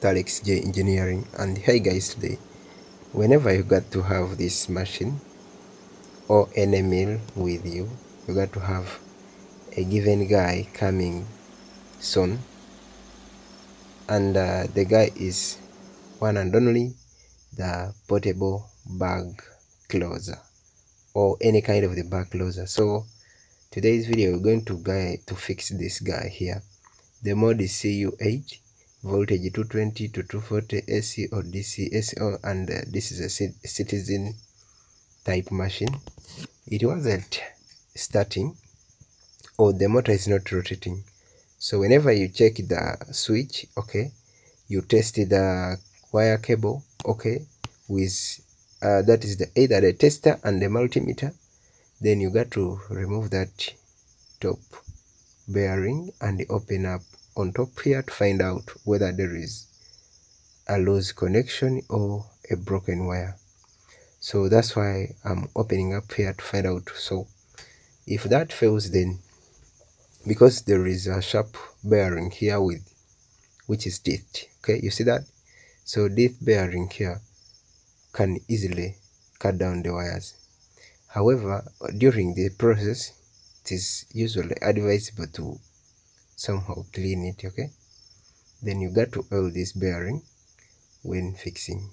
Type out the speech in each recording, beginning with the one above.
Alex J Engineering. And hey guys, today whenever you got to have this machine or any mill with you, you got to have a given guy coming soon, and the guy is one and only the portable bag closer or any kind of the bag closer. So today's video we're going to fix this guy here. The mode is CU8, voltage 220 to 240, AC or DC, SO, and this is a citizen type machine. It wasn't starting, or the motor is not rotating. So whenever you check the switch, okay, you test the wire cable, okay, with that is either the tester and the multimeter. Then you got to remove that top bearing and open up on top here to find out whether there is a loose connection or a broken wire. So that's why I'm opening up here to find out. So if that fails, then because there is a sharp bearing here with which is teeth, okay, you see that? So this bearing here can easily cut down the wires. However, during the process it is usually advisable to somehow clean it, okay? Then you got to oil this bearing when fixing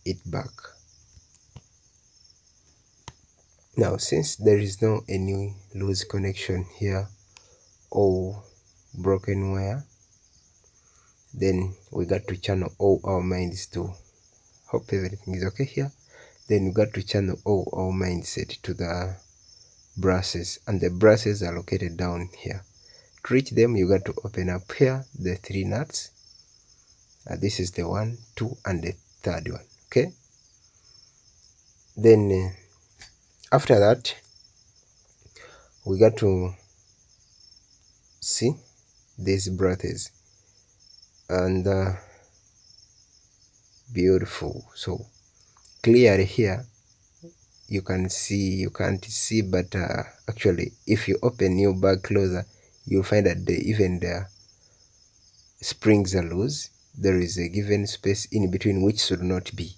it back. Now since there is no any loose connection here or broken wire, then we got to channel all our minds to hope everything is okay here. Then we got to channel all our mindset to the brushes, and the brushes are located down here. To reach them, you got to open up here the 3 nuts. This is the 1, 2, and the third one, okay? Then after that, we got to see these brushes, and beautiful. So clearly here you can see, you can't see, but actually if you open your bag closer, you'll find that even the springs are loose. There is a given space in between which should not be,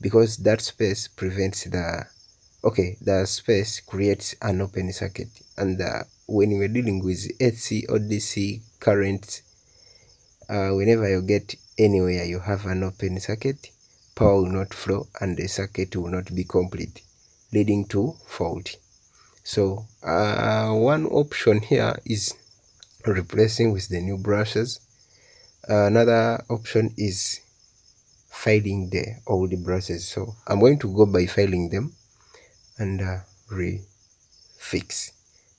because that space prevents the space creates an open circuit, and when we're dealing with AC or DC currents, whenever you get anywhere you have an open circuit, power will not flow and the circuit will not be complete, leading to fault. So one option here is replacing with the new brushes. Another option is filing the old brushes. So I'm going to go by filing them and refix,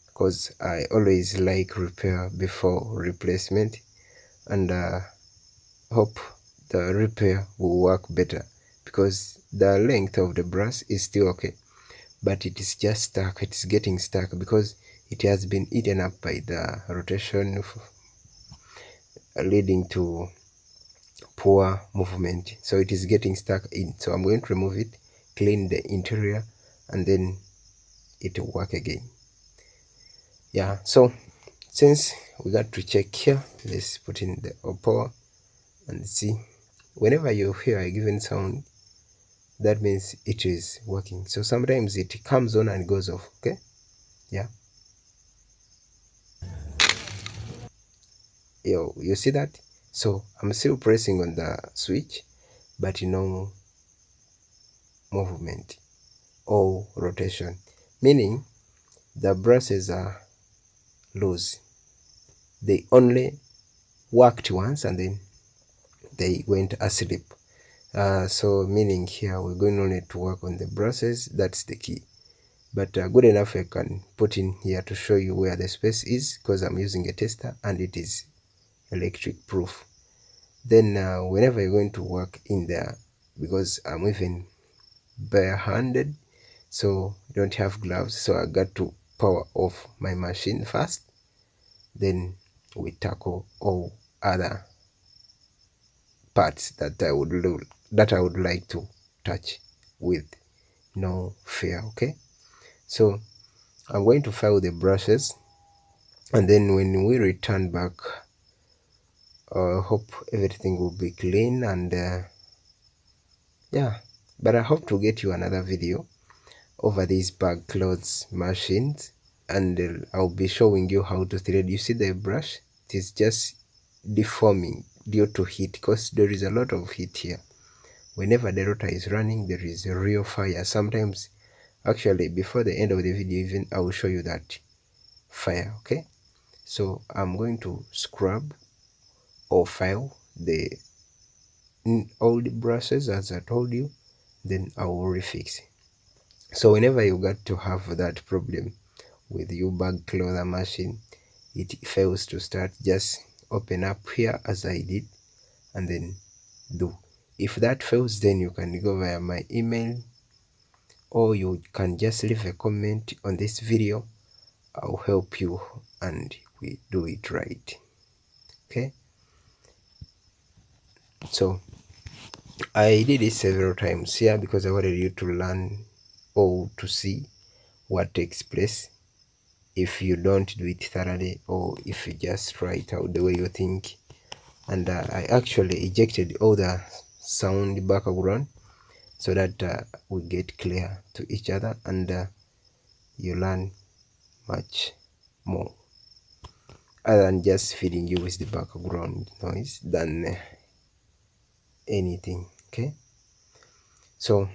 because I always like repair before replacement, and hope the repair will work better, because the length of the brush is still okay, but it is just stuck. It's getting stuck because it has been eaten up by the rotation, leading to poor movement. So it is getting stuck in. So I'm going to remove it, clean the interior, and then it will work again. Yeah, so since we got to check here, let's put in the power and see. Whenever you hear a given sound, that means it is working. So sometimes it comes on and goes off, okay? Yeah, you see that? So I'm still pressing on the switch, but no movement or rotation, meaning the brushes are loose. They only worked once and then they went asleep. So meaning here we're going only to work on the brushes. That's the key. But good enough I can put in here to show you where the space is, because I'm using a tester and it is electric proof. Then whenever you're going to work in there, because I'm even bare-handed, so I don't have gloves, so I got to power off my machine first, then we tackle all other parts that I would like to touch with no fear, okay? So I'm going to file the brushes, and then when we return back, Hope everything will be clean, and yeah, but I hope to get you another video over these bag clothes machines, and I'll be showing you how to thread. You see the brush, it is just deforming due to heat, because there is a lot of heat here. Whenever the rotor is running, there is a real fire. Sometimes, actually, before the end of the video even, I will show you that fire. Okay, so I'm going to scrub or file the old brushes as I told you, then I will refix. So whenever you got to have that problem with your bag clother machine, it fails to start, just open up here as I did, and then do. If that fails, then you can go via my email, or you can just leave a comment on this video. I'll help you and we do it right. Okay, so I did it several times here because I wanted you to learn or to see what takes place if you don't do it thoroughly, or if you just try it out the way you think. And I actually ejected all the sound background so that we get clear to each other, and you learn much more other than just feeding you with the background noise than anything. Okay, so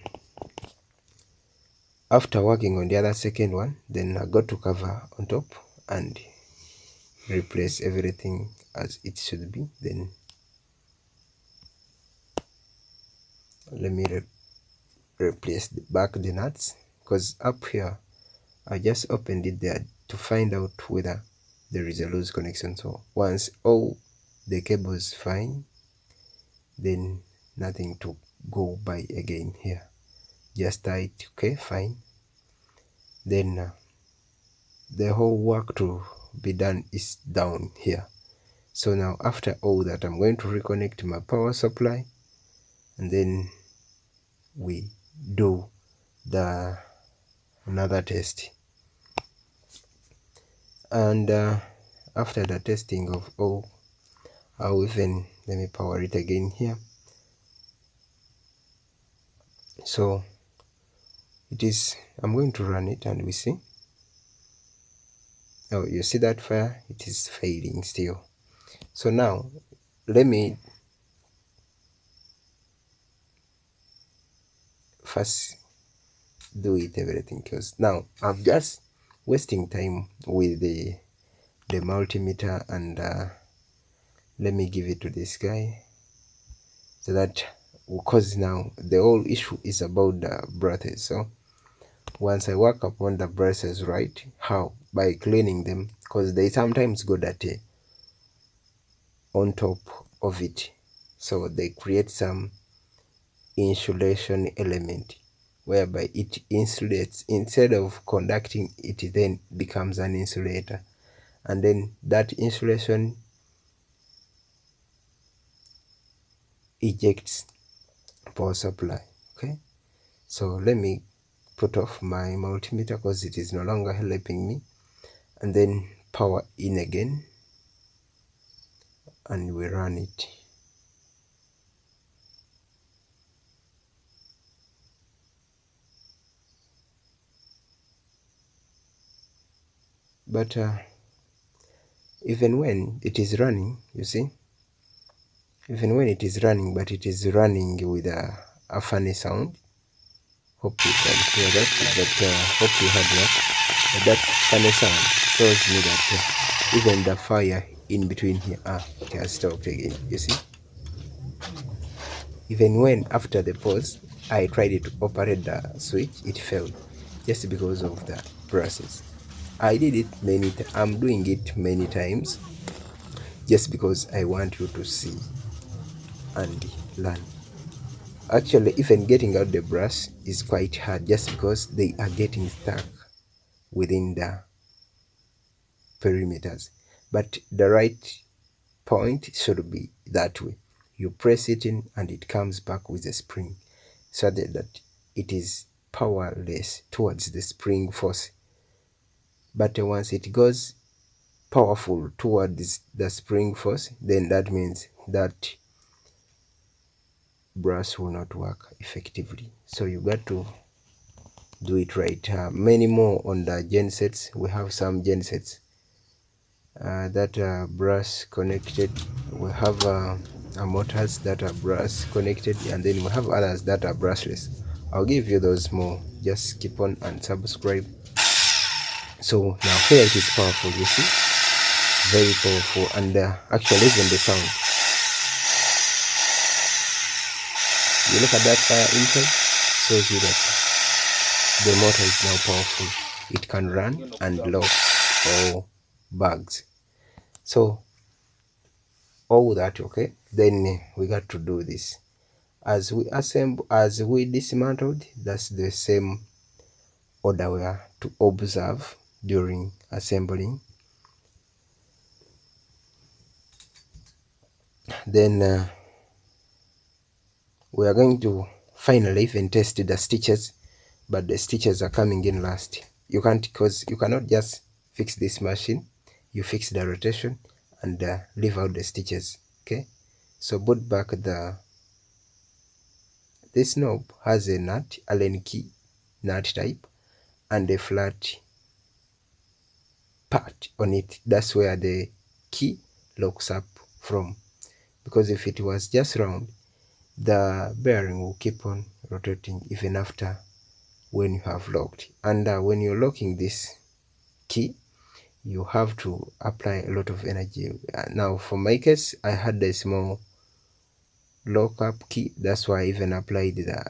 after working on the other second one, then I got to cover on top and replace everything as it should be. Then let me replace back the nuts, because up here I just opened it there to find out whether there is a loose connection. So once all the cables fine, then nothing to go by again here, just tie it. Okay, fine. Then the whole work to be done is down here. So now after all that, I'm going to reconnect my power supply, and then we do the another test. And after the testing of all, I'll even, let me power it again here. So it is, I'm going to run it and we see. Oh, you see that fire? It is fading still. So now let me first do it everything, because now I'm just wasting time with the multimeter, and let me give it to this guy, so that, because now the whole issue is about the brushes. So once I work upon the brushes right, how? By cleaning them, because they sometimes go dirty on top of it, so they create some insulation element whereby it insulates. Instead of conducting, it then becomes an insulator, and then that insulation ejects power supply. Okay, so let me put off my multimeter because it is no longer helping me, and then power in again, and we run it. But even when it is running, you see, even when it is running, but it is running with a funny sound. Hope you can hear that, but hope you heard that. But that funny sound shows me that even the fire in between here, it has stopped again. You see, even when after the pause I tried to operate the switch, it failed, just because of the process. I did it many times. I'm doing it many times just because I want you to see and learn. Actually, even getting out the brush is quite hard, just because they are getting stuck within the perimeters. But the right point should be that way. You press it in and it comes back with a spring, so that it is powerless towards the spring force. But once it goes powerful towards the spring force, then that means that brush will not work effectively. So you got to do it right. Many more on the gensets. We have some gensets that are brass connected. We have motors that are brass connected, and then we have others that are brushless. I'll give you those more. Just keep on and subscribe. So now here it is powerful, you see, very powerful, and actually even the sound, you look at that inside, shows you that the motor is now powerful. It can run and lock all bags. So all that, okay, then we got to do this as we assemble, as we dismantled. That's the same order we are to observe during assembling. Then we are going to finally even test the stitches, but the stitches are coming in last. You can't, because you cannot just fix this machine. You fix the rotation and leave out the stitches. Okay, so put back this knob has a nut, Allen key nut type, and a flat part on it. That's where the key locks up from, because if it was just round, the bearing will keep on rotating even after when you have locked. And when you're locking this key, you have to apply a lot of energy. Now for my case, I had a small lockup key, that's why I even applied the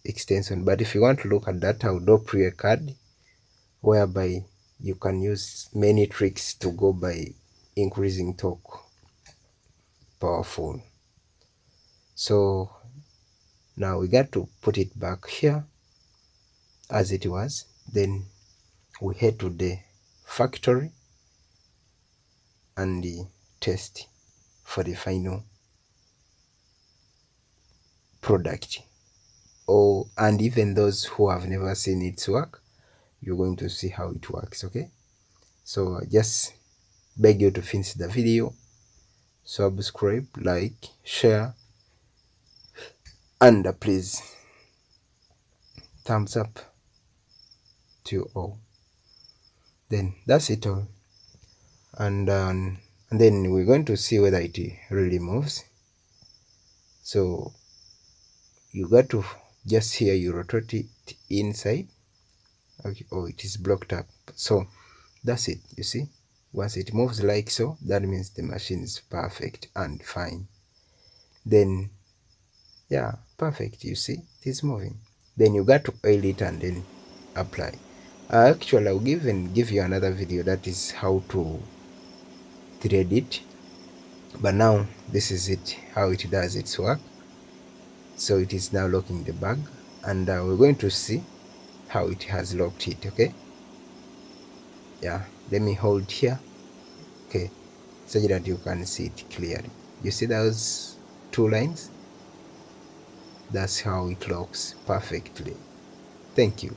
extension. But if you want to look at that, I'll drop you a card whereby you can use many tricks to go by increasing torque. Powerful. So now we got to put it back here as it was. Then we head to the factory and test for the final product. And even those who have never seen its work, you're going to see how it works. Okay, so I just beg you to finish the video, subscribe, like, share, and please thumbs up to you all. Then that's it all, and then we're going to see whether it really moves. So you got to just here, you rotate it inside. Okay, oh, it is blocked up. So that's it. You see, once it moves like so, that means the machine is perfect and fine. Then yeah, perfect, you see it is moving. Then you got to oil it and then apply. Actually, I'll even give you another video that is how to thread it, but now this is it, how it does its work. So it is now locking the bag, and we're going to see how it has locked it. Okay, yeah, let me hold here, okay, so that you can see it clearly. You see those two lines? That's how it locks perfectly. Thank you.